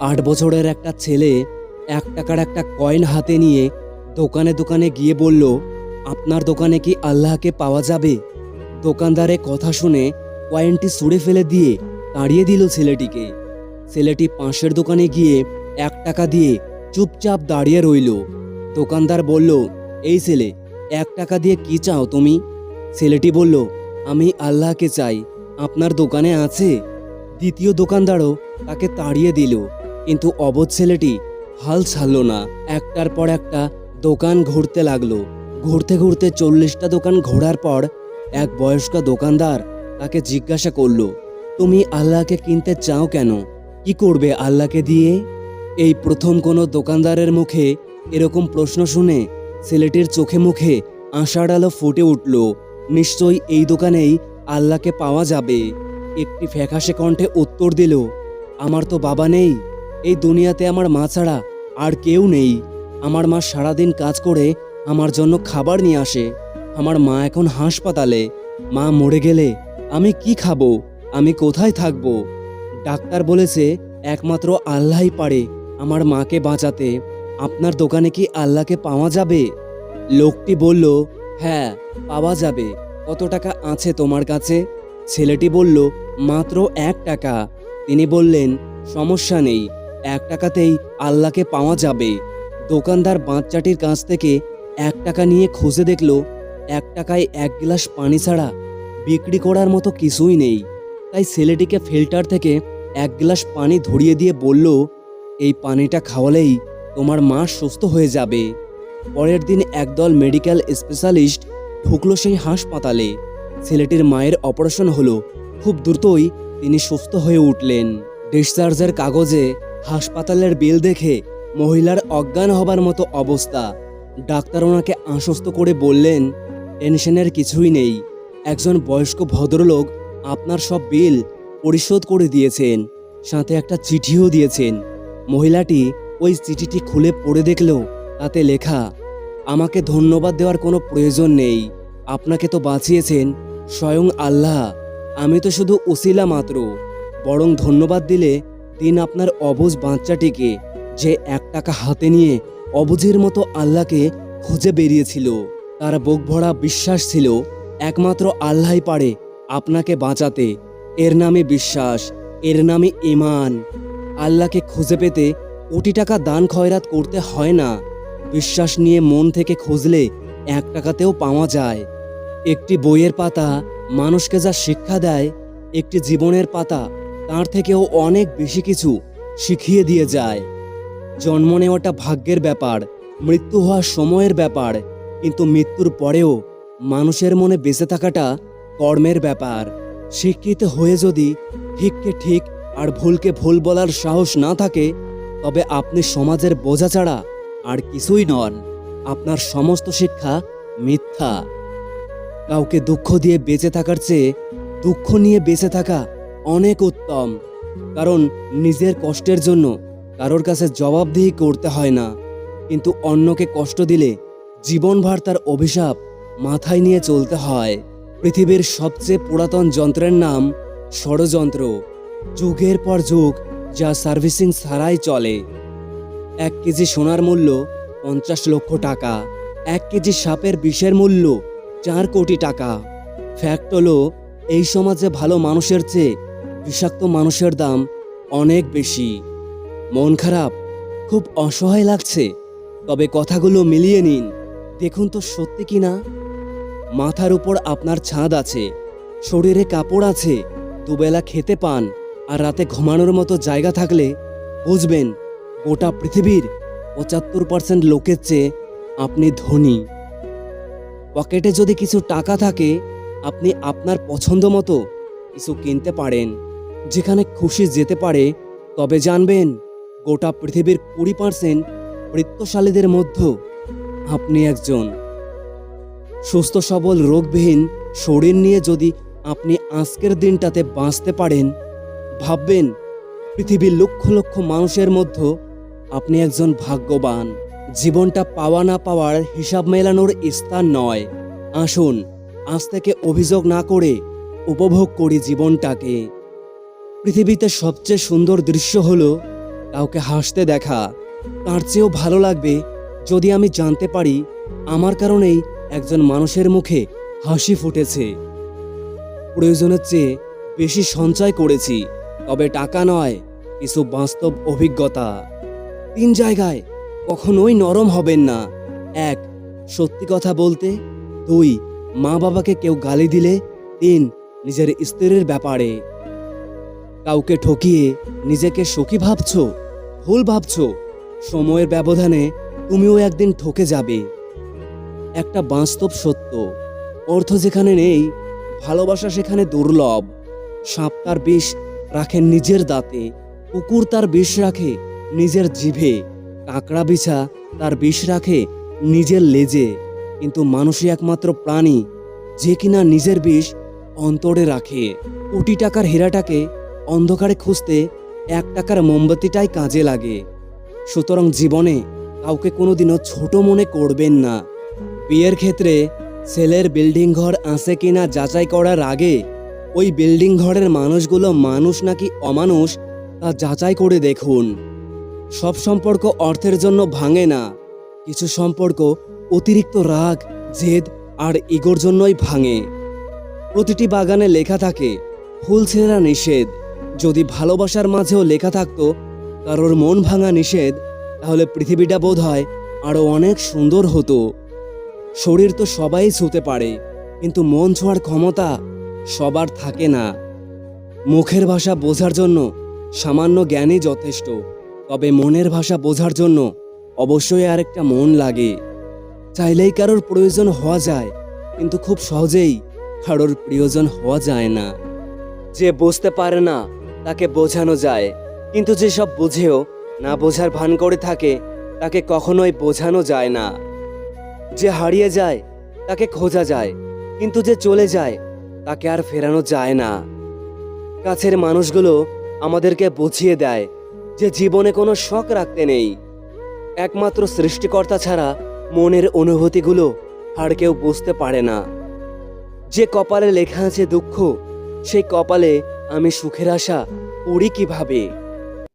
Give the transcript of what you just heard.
8 বছরের একটা ছেলে 1 টাকার একটা কয়েন হাতে নিয়ে দোকানে দোকানে গিয়ে বলল, আপনার দোকানে কি আল্লাহকে পাওয়া যাবে? দোকানদারে কথা শুনে কয়েনটি ছুঁড়ে ফেলে দিয়ে তাড়িয়ে দিল ছেলেটিকে। ছেলেটি পাশের দোকানে গিয়ে 1 টাকা দিয়ে চুপচাপ দাঁড়িয়ে রইল। দোকানদার বলল, এই ছেলে, 1 টাকা দিয়ে কি চাও তুমি? ছেলেটি বলল, আমি আল্লাহকে চাই, আপনার দোকানে আছে? দ্বিতীয় দোকানদারও তাকে তাড়িয়ে দিল, কিন্তু অবধ ছেলেটি হাল ছাড়ল না। একটার পর একটা দোকান ঘুরতে লাগলো। ঘুরতে ঘুরতে 40টা দোকান ঘোরার পর এক বয়স্ক দোকানদার তাকে জিজ্ঞাসা করলো, তুমি আল্লাহকে কিনতে চাও কেন? কি করবে আল্লাহকে দিয়ে? এই প্রথম কোনো দোকানদারের মুখে এরকম প্রশ্ন শুনে ছেলেটির চোখে মুখে আশার আলো ফুটে উঠল। নিশ্চয়ই এই দোকানেই আল্লাহকে পাওয়া যাবে। একটি ফ্যাকাশে কণ্ঠে উত্তর দিল, আমার তো বাবা নেই, এই দুনিয়াতে আমার মা ছাড়া আর কেউ নেই। আমার মা সারাদিন কাজ করে আমার জন্য খাবার নিয়ে আসে। আমার মা এখন হাসপাতালে। মা মরে গেলে আমি কি খাবো? আমি কোথায় থাকবো? ডাক্তার বলেছে একমাত্র আল্লাহই পারে আমার মাকে বাঁচাতে। আপনার দোকানে কি আল্লাহকে পাওয়া যাবে? লোকটি বলল, হ্যাঁ, পাওয়া যাবে। কত টাকা আছে তোমার কাছে? ছেলেটি বলল, মাত্র 1 টাকা। তিনি বললেন, সমস্যা নেই, 1 টাকাতেই আল্লাহকে পাওয়া যাবে। দোকানদার বাচ্চাটির কাছ থেকে 1 টাকা নিয়ে খুঁজে দেখল 1 টাকায় 1 গ্লাস পানি ছাড়া বিক্রি করার মতো কিছুই নেই। তাই ছেলেটিকে ফিল্টার থেকে 1 গ্লাস পানি ধরিয়ে দিয়ে বলল, এই পানিটা খাওয়ালেই তোমার মা সুস্থ হয়ে যাবে। পরের দিন একদল মেডিকেল স্পেশালিস্ট ঢুকলো সেই হাসপাতালে। ছেলেটির মায়ের অপারেশন হলো। খুব দ্রুতই তিনি সুস্থ হয়ে উঠলেন। ডিসচার্জের কাগজে হাসপাতালের বিল দেখে মহিলার অজ্ঞান হবার মতো অবস্থা। ডাক্তার ওনাকে আশ্বস্ত করে বললেন, টেনশনের কিছুই নেই, একজন বয়স্ক ভদ্রলোক আপনার সব বিল পরিশোধ করে দিয়েছেন, সাথে একটা চিঠিও দিয়েছেন। মহিলাটি ওই চিঠিটি খুলে পড়ে দেখল, তাতে লেখা, আমাকে ধন্যবাদ দেওয়ার কোনো প্রয়োজন নেই, আপনাকে তো বাঁচিয়েছেন স্বয়ং আল্লাহ, আমি তো শুধু উসিলা মাত্র। বরং ধন্যবাদ দিলে দিন আপনার অবুঝ বাচ্চাটিকে, যে 1 টাকা হাতে নিয়ে অবুঝের মতো আল্লাহকে খুঁজে বেরিয়েছিল। তার বুক ভরা বিশ্বাস ছিল একমাত্র আল্লাহই পারে আপনাকে বাঁচাতে। এর নামে বিশ্বাস, এর নামে ঈমান। আল্লাহকে খুঁজে পেতে কোটি টাকা দান খয়রাত করতে হয় না। বিশ্বাস নিয়ে মন থেকে খুঁজলে 1 টাকাতেও পাওয়া যায়। একটি বইয়ের পাতা মানুষকে যা শিক্ষা দেয়, একটি জীবনের পাতা তার থেকেও অনেক বেশি কিছু শিখিয়ে দিয়ে যায়। জন্ম নেওয়াটা ভাগ্যের ব্যাপার, মৃত্যু হওয়া সময়ের ব্যাপার, কিন্তু মৃত্যুর পরেও মানুষের মনে বেঁচে থাকাটা কর্মের ব্যাপার। শিক্ষিত হয়ে যদি ঠিককে ঠিক আর ভুলকে ভুল বলার সাহস না থাকে, তবে আপনি সমাজের বোঝা ছাড়া আর কিছুই নন। আপনার সমস্ত শিক্ষা মিথ্যা। কাউকে দুঃখ দিয়ে বেঁচে থাকার চেয়ে দুঃখ নিয়ে বেঁচে থাকা অনেক উত্তম। কারণ নিজের কষ্টের জন্য কারোর কাছে জবাবদিহি করতে হয় না, কিন্তু অন্যকে কষ্ট দিলে জীবনভর তার অভিশাপ মাথায় নিয়ে চলতে হয়। পৃথিবীর সবচেয়ে পুরাতন যন্ত্রের নাম ষড়যন্ত্র। যুগের পর যুগ যা সার্ভিসিং ছাড়াই চলে। 1 কেজি সোনার মূল্য 50 লক্ষ টাকা। 1 কেজি সাপের বিষের মূল্য 4 কোটি টাকা। ফ্যাক্ট হলো, এই সমাজে ভালো মানুষের চেয়ে বিষাক্ত মানুষের দাম অনেক বেশি। মন খারাপ, খুব অসহায় লাগছে, তবে কথাগুলো মিলিয়ে নিন, দেখুন তো সত্যি কিনা। মাথার উপর আপনার ছাদ আছে, শরীরে কাপড় আছে, দুবেলা খেতে পান, আর রাতে ঘুমানোর মতো জায়গা থাকলে বুঝবেন গোটা পৃথিবীর 75% লোকের চেয়ে আপনি ধনী। পকেটে যদি কিছু টাকা থাকে, আপনি আপনার পছন্দ মতো কিছু কিনতে পারেন, যেখানে খুশি যেতে পারে, তবে জানবেন গোটা পৃথিবীর 20% বৃত্তশালীদের মধ্যে আপনি একজন। সুস্থ সবল রোগবিহীন শরীর নিয়ে যদি আপনি আজকের দিনটাতে বাঁচতে পারেন, ভাববেন পৃথিবীর লক্ষ লক্ষ মানুষের মধ্যে আপনি একজন ভাগ্যবান। জীবনটা পাওয়া না পাওয়ার হিসাব মেলানোর স্থান নয়। আসুন আজ থেকে অভিযোগ না করে উপভোগ করি জীবনটাকে। পৃথিবীতে সবচেয়ে সুন্দর দৃশ্য হলো কাউকে হাসতে দেখা। তার চেয়েও ভালো লাগবে যদি আমি জানতে পারি আমার কারণেই একজন মানুষের মুখে হাসি ফুটেছে। প্রয়োজনের চেয়ে বেশি সঞ্চয় করেছি, তবে টাকা নয়, কিছু বাস্তব অভিজ্ঞতা। 3 জায়গায় কখনোই নরম হবেন না। 1, সত্যি কথা বলতে। 2, মা বাবাকে কেউ গালি দিলে। 3, নিজের স্ত্রীর ব্যাপারে। কাউকে ঠকিয়ে নিজেকে সুখী ভাবছো? ভুল ভাবছো। সময়ের ব্যবধানে তুমিও একদিন ঠকে যাবে। একটা বাস্তব সত্য, অর্থ যেখানে নেই, ভালোবাসা সেখানে দুর্লভ। সাপ তার বিষ রাখে নিজের দাঁতে, কুকুর তার বিষ রাখে নিজের জিভে, কাঁকড়া বিছা তার বিষ রাখে নিজের লেজে, কিন্তু মানুষই একমাত্র প্রাণী যে কিনা নিজের বিষ অন্তরে রাখে। কোটি টাকার হীরাটাকে অন্ধকারে খুঁজতে 1 টাকার মোমবাতিটাই কাজে লাগে। সুতরাং জীবনে কাউকে কোনোদিনও ছোট মনে করবেন না। বিয়ের ক্ষেত্রে ছেলের বিল্ডিং ঘর আছে কিনা যাচাই করার আগে ওই বিল্ডিং ঘরের মানুষগুলো মানুষ নাকি অমানুষ তা যাচাই করে দেখুন। সব সম্পর্ক অর্থের জন্য ভাঙে না, কিছু সম্পর্ক অতিরিক্ত রাগ, জেদ আর ইগোর জন্যই ভাঙে। প্রতিটি বাগানে লেখা থাকে ফুল ছেঁড়া নিষেধ। যদি ভালোবাসার মাঝেও লেখা থাকতো কারোর মন ভাঙা নিষেধ, তাহলে পৃথিবীটা বোধহয় আরো অনেক সুন্দর হতো। শরীর তো সবাই ছুঁতে পারে, কিন্তু মন ছোঁয়ার ক্ষমতা সবার থাকে না। মুখের ভাষা বোঝার জন্য সামান্য জ্ঞানই যথেষ্ট, তবে মনের ভাষা বোঝার জন্য অবশ্যই আরেকটা মন লাগে। চাইলেই কারোর প্রয়োজন হওয়া যায়, কিন্তু খুব সহজেই কারোর প্রিয়জন হওয়া যায় না। যে বুঝতে পারে না তাকে বোঝানো যায়, কিন্তু যে সব বুঝেও না বোঝার ভান করে থাকে তাকে কখনোই বোঝানো যায় না। যে হারিয়ে যায় তাকে খোঁজা যায়, কিন্তু যে চলে যায় তাকে আর ফেরানো যায় না। কাছের মানুষগুলো আমাদেরকে বুঝিয়ে দেয় যে জীবনে কোনো শখ রাখতে নেই। একমাত্র সৃষ্টিকর্তা ছাড়া মনের অনুভূতিগুলো আর কেউ বুঝতে পারে না। যে কপালে লেখা আছে দুঃখ, সেই কপালে আমি সুখের আশা করি কিভাবে?